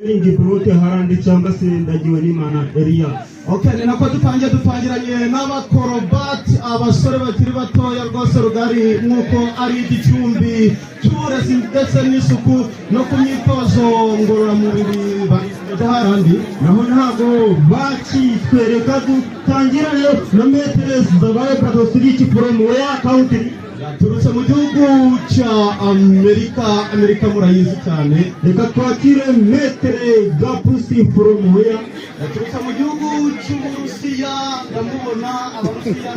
Ingi prote harandi cyangwa se ndagiwe n'Imana Elia. Okay, ni nako dutangiranye n'abakorobat abasore bakiri batoya rwose rugari nk'uko ari igicumbi cy'uburezi ndetse n'isuku no ku myitozo ngororamubiri baje harandi. Naho ntago bakitwereka dutangiranye na metres zabaye Catholic from where country yaturutse mu gihugu cya Amerika murayizi cyane. Reka twakire metre Gapusi from where yaturutse mu gihugu cy'Uburusiya. Ndamubona Abarusiya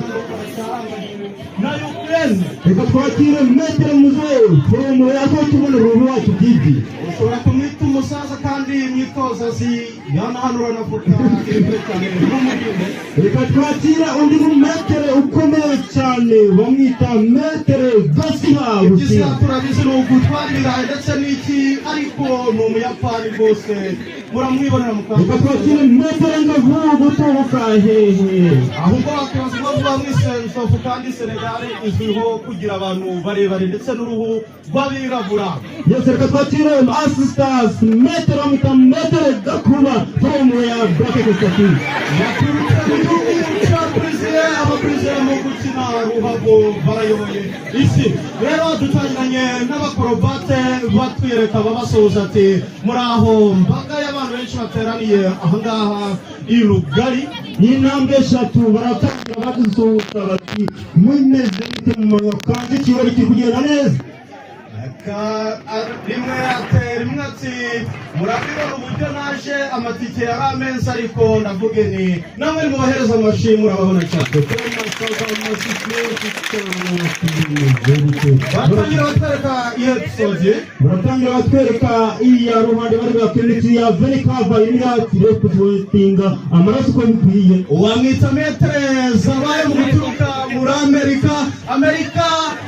na Ukraine. Reka twakire metre Muze from where ko tubona uruhu wacu bwibyi. Ushobora kumwita umusaza kandi imyitozo yanahanura navuga ibyo cyane n'umuginde. Reka twakira undi metre ukomeye cyane bamwita metre Gasiha Rusiya. Turabizi no gutwarira ndetse n'iki ariko ni umuyapani rwose muramwibonera mukaba. Reka twakire metre Ngavuga guturuka hehe ahubwo akabazo bavuga mwisenso kandi Senegal izwiho kugira abantu barebare ndetse n'uruhu rw'abirabura. Yes, reka twakire assistants metre metre Gakuba from where bracket statu yaturutse mu gihugu cya Brazil. Ababrazil mu gukina ruhago barayoboye isi. Rero dutangiranye n'abakorobate batwereka babasoza ati muraho mbaga y'abantu benshi bateraniye ahangaha i Rugari. n'intambwe eshatu baratangira badusohoka bati mwimeze bite mu moyo kandi ikirori kiri kugenda neza. rimwe ati murabibona uburyo naje amatike yari ameza ariko ndavuge ni namwe mubahereza amashyi murababona cyane. batangira batwereka iyo episode. Baratangira batwereka iya ruhande bari bakemiti ya Venikava imyakire kutinga amaraso ko bikwiye. Uwamwita metre zabaye mu guturuka muri Amerika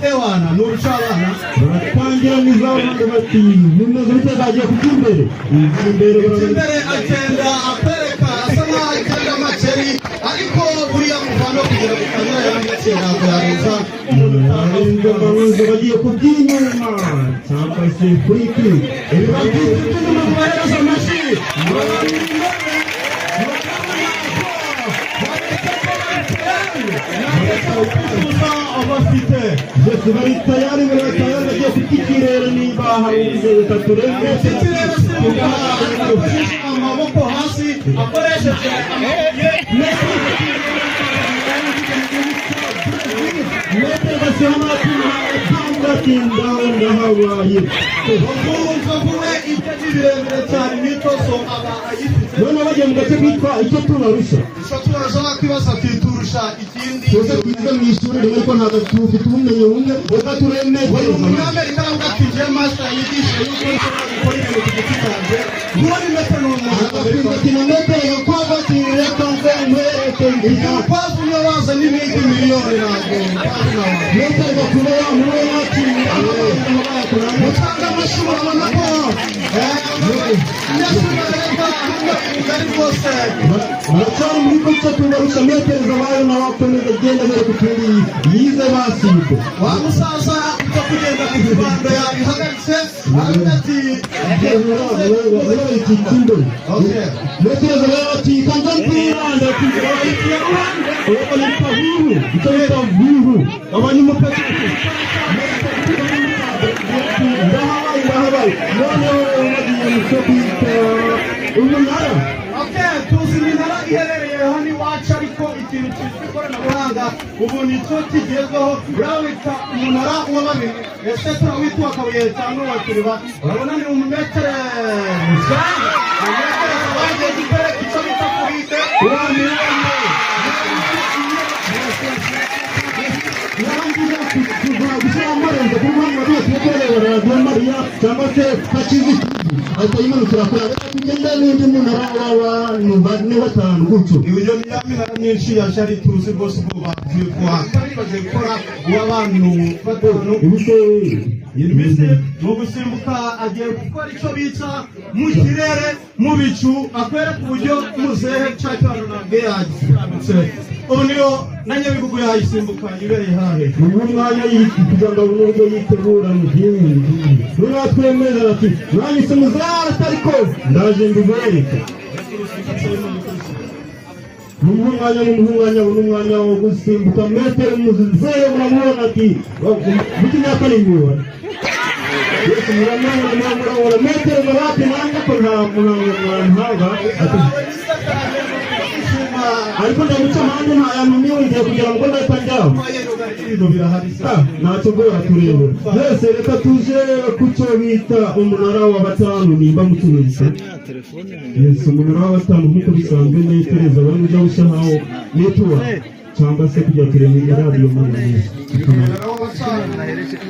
ewana n'urucabana. Baratangira nizabande bati nimeze bitegagiye kukimbere imbere agenda apereka asa nkaho agenda amaceri ariko buriya muvano kugira ngo kamera yanditse ntabwo yaruza umuntu utarenze bagiye kubyinyuma cyangwa se kuri kiri babyitse mu bahereza amashyi. abafite Jesse bari tayari bagiye kukikirere niba hari reka turebe ikirere simbuka amaboko hasi akoresheje none bagiye mu gace kitwa icyo tubarusha kwibaza ati turusha ikindi twese twize mu ishuri rimwe ko ntabwo tufite ubumenyi bumwe reka tureme umunyamerika aravuga ati njye master yigisha yuko nshobora gukora ibintu ku giti cyanjye n'uwari metero ni umuntu ati na metero gakwavu ati reka mve nkwereke ngiza gakwavu niyo baza n'ibindi miliyoni ntabwo metero gakuba yamuwe yakira mutanga amashyi urabona ko ngari rwose baracyari muri kucyo tubarusha metero zabaye n'abakomeza agenda bereka utundi yize basibwe wa musaza ujya kugenda ku kibando yabihagaritse aravuga ati iki kindo metero zabaye ati kanza kwiranda kugira iti uko ni kaviru ito yera viru abanyumupeke ndahabaye none bagiye musobita umunara. tuzi iminara iherereye hano iwacu ariko ikintu cyitwa ikoranabuhanga ubu ni cyo kigezweho. urawita umunara w'ababiri ese turawita uwakabuye cyangwa uwakiriba. urabona ni umumetere musange umumetere wagiye gutwereka icyo bita kurite cyangwa se hakizi ahita yimanukira kure agenda n'undi munara w'abantu batanu gutyo. iyo ni ya minara myinshi ya jari tuzi rwose ubwo babyitwa kandi bagiye gukora uw'abantu batanu. Ibise mu gusimbuka agiye gukora icyo bita mu kirere mu bicu akwereka uburyo muzehe cyangwa runaka yagize ubu niyo na Nyabihugu yayisimbuka ibereye hahe uyu mwanya kugira ngo n'ubwo yitegura mu byinshi twemeza ati mwanyise muzara ariko ndaje mbibereke n'umwanya wo gusimbuka metero muzehe murabona ati buti myaka ni mibona Yesu muramura metero marate nanga ko nta ntanga ariko ndamuca handi nta yantu niwingiye kugira ngo ndatanjyaho ntacyo gora turebe mwese reka tuje kucyo bita umunara wa batanu nimba mutubizi Yesu umunara wa batanu nk'uko bisanzwe netereza bari ujya gushahaho netuwa cyangwa se kujya kureba radio muri umunara wa batanu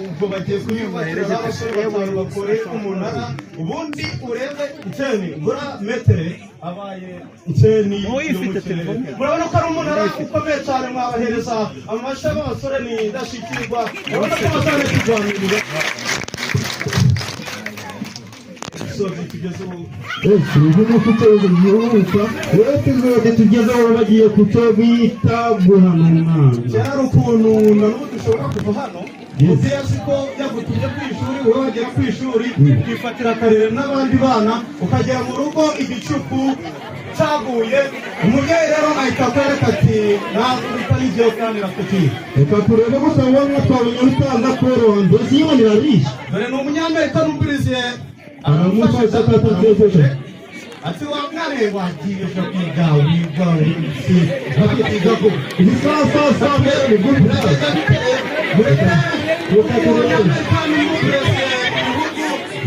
ubwo bagiye kuyubakira abasore batanu bakore umunara ubundi urebe iteni gura metere abaye iteni murabona ko ari umunara ukomeye cyane mwabahereza amashyi y'abasore ni indashyikirwa urabona ko bazane kuganirira tugezeho bagiye kucyo bita guhana umwana cyari ukuntu nanubu dushobora kuva hano uzi ko yagutumye ku ishuri wowe wagera ku ishuri ukifatira akarere n'abandi bana ukagera mu rugo igicuku cyaguye umubyeyi rero ahita akwereka ati ntabwo bitari ibyo kandi nakutiye reka turebe gusa wowe twabonye utaza koroha mbese yibonera rishe dore ni umunyamerika n'ubwiriziye aramufasha akatatesheje ati wa mwana wagiye kwiga wiga wisi bakitiga ko sasa mbere ni gute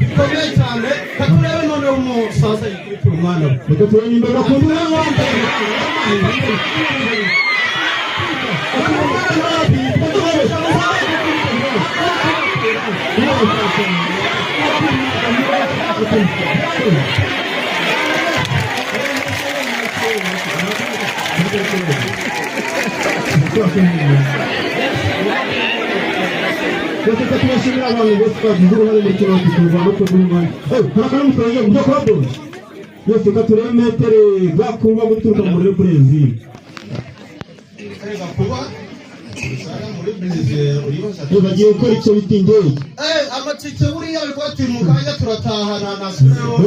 bikomeye cyane katurebe noneho umusaza yikurikira umwana we reka turebe imbere bakunda Reka tubashimira abantu bose bagize uruhare muri kino gikorwa no kuduhumanya harakana muturage mu byo kwa bose yose reka turebe metere bakuba guturuka muri Brazil bagiye gukora icyo bita indege amatike buriya biri kuba turi mu kanya turatahana na siporo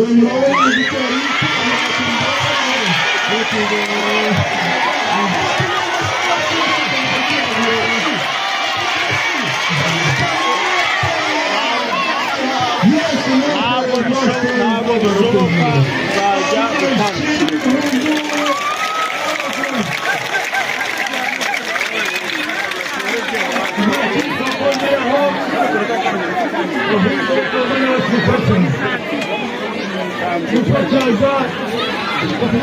Thank you.